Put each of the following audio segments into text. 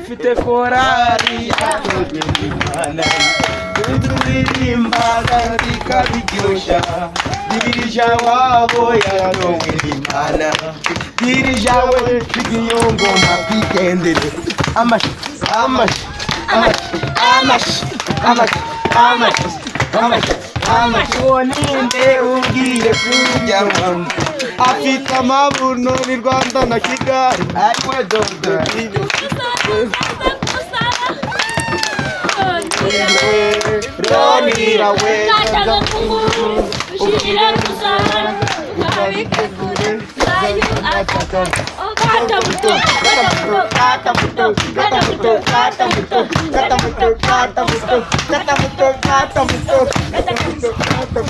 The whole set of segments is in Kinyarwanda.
dufite korari yakozwe n'Imana turirimbaga zikabiryoshya dirija wabo yaronwe n'Imana dirija we igiyongoma kwigendere amashi amashi amashi amashi amashi amashi amashi amashi woninde ugiye kujya afite amabuno ni Rwanda na Kigali ariwe dodo Ronira we ushira kusara ukabike kure sayu ataka kata muto kata muto kata muto kata muto kata muto kata muto kata muto kata muto kata muto kata muto kata muto kata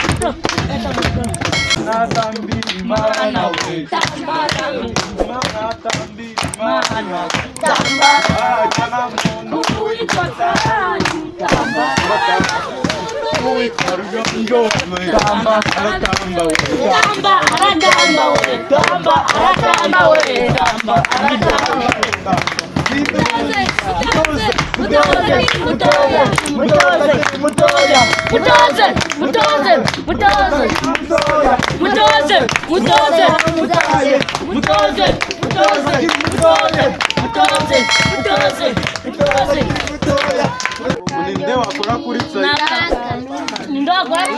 muto natambi mana we tambara natambi mana tambara jana mundu ikota tamba we karjonjo tamba aratamba we tamba aratamba we tamba aratamba we tamba aratamba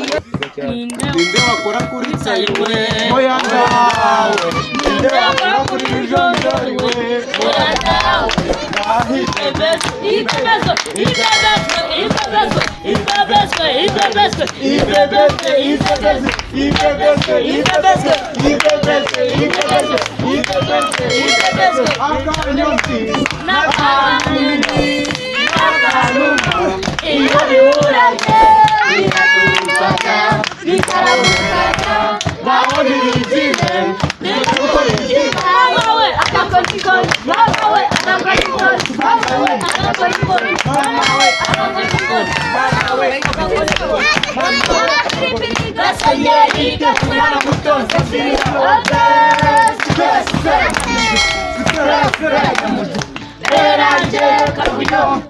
Ninde wakora kuri TSAYOU moya nawe ninde wakora kuri jonjo we moya nawe Go.